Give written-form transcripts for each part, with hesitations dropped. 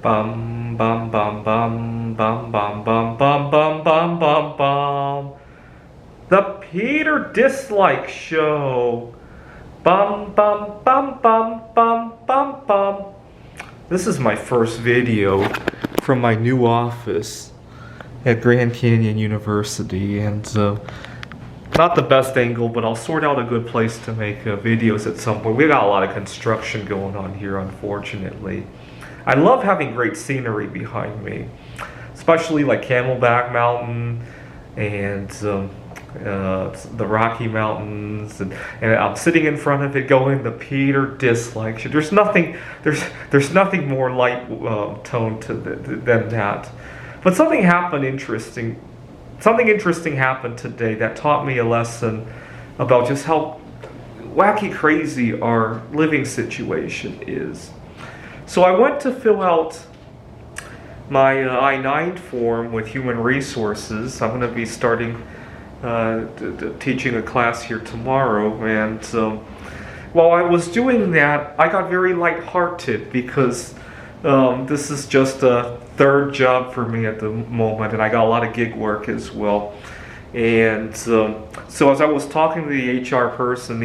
Bum bum bum bum bum bum bum bum bum bum bum bum. The Peter Dislike Show. Bum bum bum bum bum bum bum. This is my first video from my new office at Grand Canyon University, and not the best angle, but I'll sort out a good place to make videos at some point. We got a lot of construction going on here, unfortunately. I love having great scenery behind me, especially like Camelback Mountain and the Rocky Mountains, and I'm sitting in front of it going, the Peter Dislike Show. There's nothing more light toned than that. But something interesting happened today that taught me a lesson about just how wacky crazy our living situation is. So I went to fill out my I-9 form with Human Resources. I'm going to be starting teaching a class here tomorrow, and while I was doing that, I got very lighthearted because this is just a third job for me at the moment, and I got a lot of gig work as well. And so as I was talking to the HR person,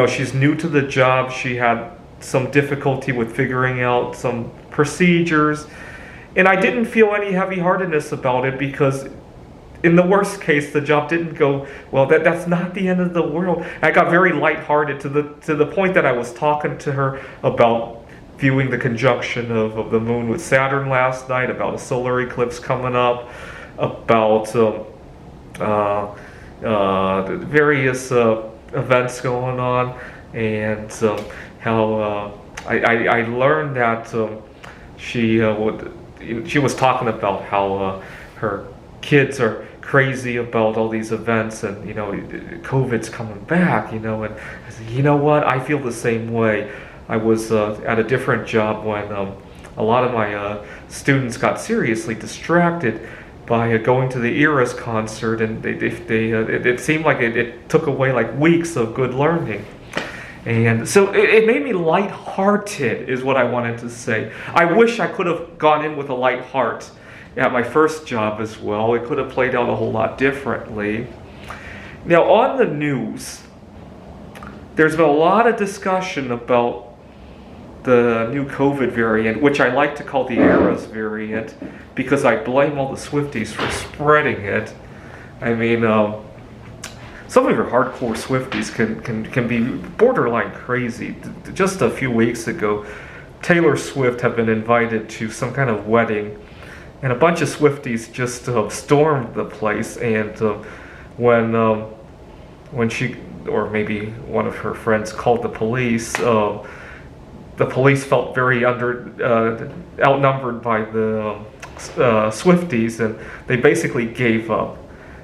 she's new to the job. She had some difficulty with figuring out some procedures, and I didn't feel any heavy-heartedness about it because in the worst case, the job didn't go well. That's not the end of the world. I got very lighthearted to the point that I was talking to her about viewing the conjunction of the moon with Saturn last night, about a solar eclipse coming up, about various events going on, and how I learned that she was talking about how her kids are crazy about all these events, and COVID's coming back, and I said, you know what, I feel the same way. I was at a different job when a lot of my students got seriously distracted by going to the Eras concert, and it seemed like it took away like weeks of good learning. And so it made me lighthearted, is what I wanted to say. I wish I could have gone in with a light heart at my first job as well. It could have played out a whole lot differently. Now, on the news, there's been a lot of discussion about the new COVID variant, which I like to call the Eras variant, because I blame all the Swifties for spreading it. I mean, some of your hardcore Swifties can be borderline crazy. Just a few weeks ago, Taylor Swift had been invited to some kind of wedding, and a bunch of Swifties just stormed the place. And when she, or maybe one of her friends, called the police felt very outnumbered by the Swifties, and they basically gave up.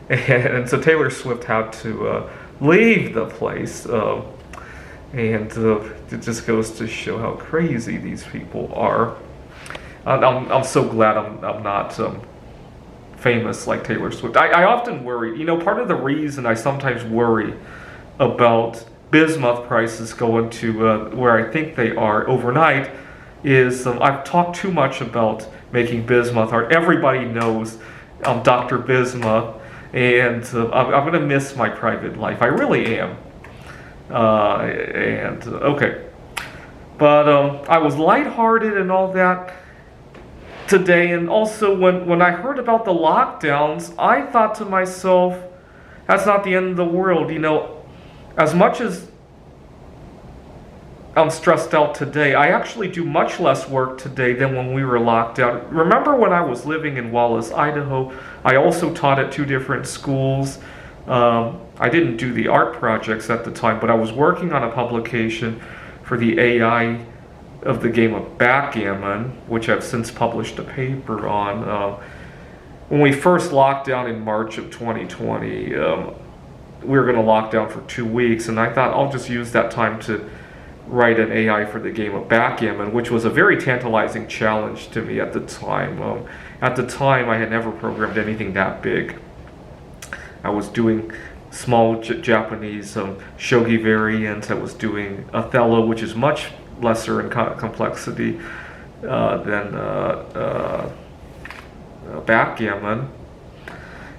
And so Taylor Swift had to leave the place, and it just goes to show how crazy these people are. I'm so glad I'm not famous like Taylor Swift. I often worry, part of the reason I sometimes worry about bismuth prices going to where I think they are overnight is I've talked too much about making bismuth art. Everybody knows Dr. Bismuth, and I'm going to miss my private life. I really am. Okay. But I was lighthearted and all that today, and also when I heard about the lockdowns, I thought to myself, that's not the end of the world. As much as I'm stressed out today, I actually do much less work today than when we were locked down. Remember when I was living in Wallace, Idaho, I also taught at 2 different schools. I didn't do the art projects at the time, but I was working on a publication for the AI of the game of backgammon, which I've since published a paper on. When we first locked down in March of 2020, we were going to lock down for 2 weeks, and I thought I'll just use that time to write an AI for the game of backgammon, which was a very tantalizing challenge to me at the time. At the time, I had never programmed anything that big. I was doing small Japanese shogi variants. I was doing Othello, which is much lesser in complexity than backgammon.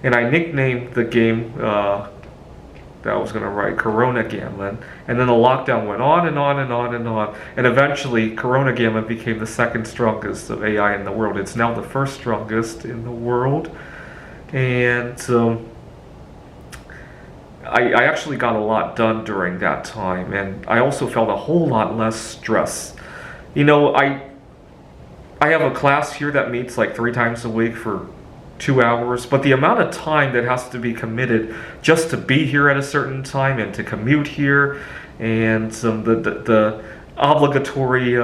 And I nicknamed the game that I was going to write Corona Gammon. And then the lockdown went on and on and on and on. And eventually, Corona Gammon became the second strongest of AI in the world. It's now the first strongest in the world. And I actually got a lot done during that time. And I also felt a whole lot less stress. You know, I have a class here that meets like 3 times a week for 2 hours, but the amount of time that has to be committed just to be here at a certain time and to commute here, and the obligatory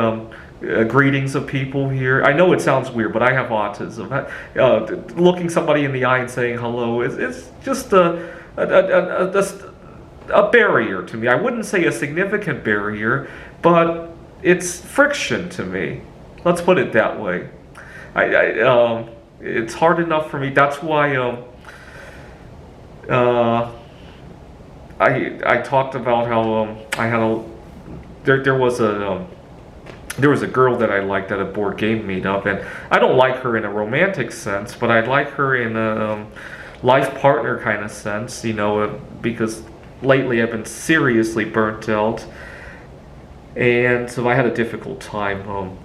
greetings of people here. I know it sounds weird, but I have autism. Looking somebody in the eye and saying hello it's just a barrier to me. I wouldn't say a significant barrier, but it's friction to me. Let's put it that way. It's hard enough for me. That's why I talked about how I had there was a girl that I liked at a board game meetup, and I don't like her in a romantic sense, but I like her in a life partner kind of sense, you know, because lately I've been seriously burnt out, and so I had a difficult time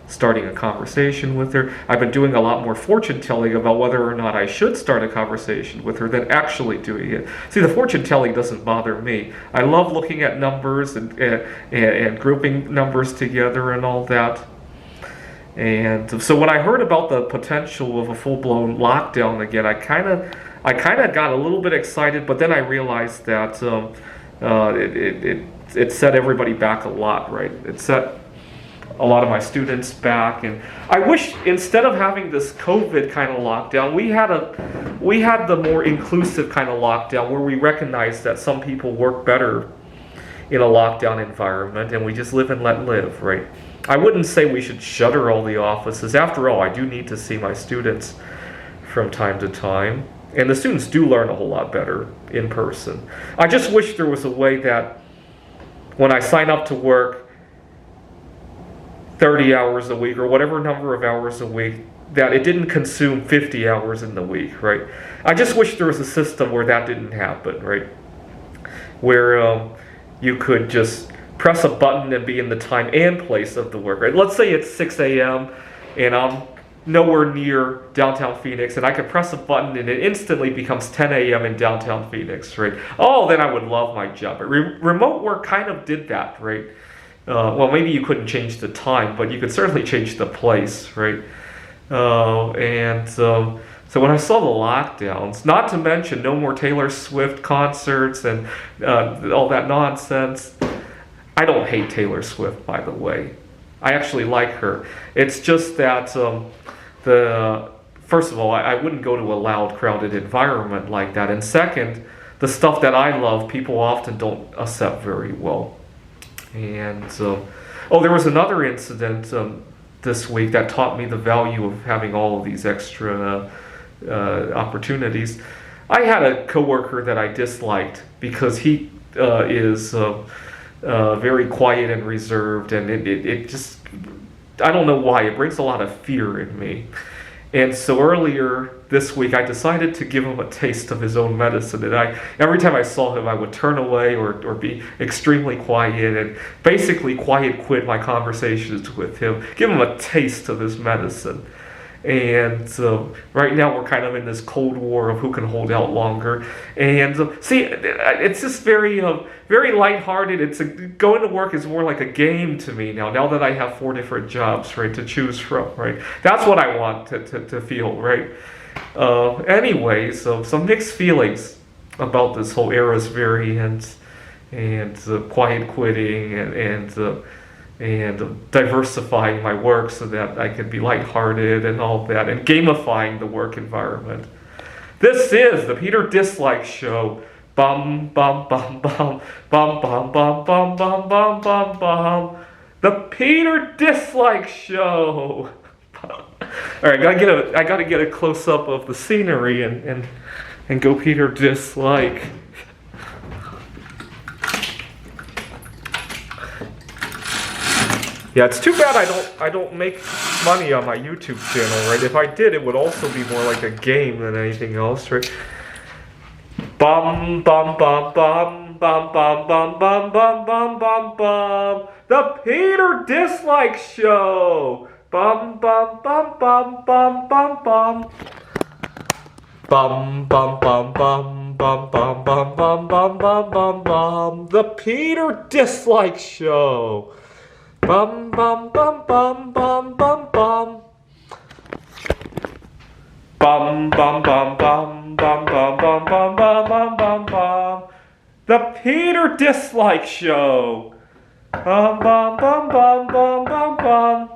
starting a conversation with her. I've been doing a lot more fortune telling about whether or not I should start a conversation with her than actually doing it. See, the fortune telling doesn't bother me. I love looking at numbers and grouping numbers together and all that. And so when I heard about the potential of a full-blown lockdown again, I kind of got a little bit excited, but then I realized that it set everybody back a lot, right? It set a lot of my students back, and I wish instead of having this COVID kind of lockdown, we had the more inclusive kind of lockdown where we recognize that some people work better in a lockdown environment, and we just live and let live, right? I wouldn't say we should shutter all the offices. After all, I do need to see my students from time to time, and the students do learn a whole lot better in person. I just wish there was a way that when I sign up to work 30 hours a week or whatever number of hours a week, that it didn't consume 50 hours in the week, right? I just wish there was a system where that didn't happen, right? Where you could just press a button and be in the time and place of the work, right? Let's say it's 6 a.m. and I'm nowhere near downtown Phoenix, and I could press a button and it instantly becomes 10 a.m. in downtown Phoenix, right? Oh, then I would love my job. Remote work kind of did that, right? Well, maybe you couldn't change the time, but you could certainly change the place, right? So when I saw the lockdowns, not to mention no more Taylor Swift concerts and all that nonsense. I don't hate Taylor Swift, by the way. I actually like her. It's just that first of all, I wouldn't go to a loud, crowded environment like that. And second, the stuff that I love, people often don't accept very well. And there was another incident this week that taught me the value of having all of these extra opportunities. I had a coworker that I disliked because he is very quiet and reserved, and it just, I don't know why, it brings a lot of fear in me. And so earlier this week, I decided to give him a taste of his own medicine. And every time I saw him, I would turn away or be extremely quiet and basically quiet quit my conversations with him, give him a taste of his medicine. And right now we're kind of in this cold war of who can hold out longer. And see, it's just very lighthearted. Going to work is more like a game to me now. Now that I have 4 different jobs, right, to choose from, right. That's what I want to feel, right. Anyway, so some mixed feelings about this whole era's variant and quiet quitting and diversifying my work so that I can be lighthearted and all that, and gamifying the work environment. This is the Peter Dislike Show. Bum bum bum bum bum bum bum bum bum bum bum bum. The Peter Dislike Show. All right, I gotta get a close up of the scenery and go Peter Dislike. Yeah, it's too bad I don't make money on my YouTube channel, right? If I did, it would also be more like a game than anything else, right? Bum bum bum bum bum bum bum bum bum bum bum bum. The Peter Dislike Show. Bum bum bum bum bum bum bum. Bum bum bum bum bum bum bum bum bum bum bum bum. The Peter Dislike Show. Bum bum bum bum bum bum bum. Bum bum bum bum bum bum bum bum bum bum bum bum. The Peter Dislike Show. Bum bum bum bum bum bum bum.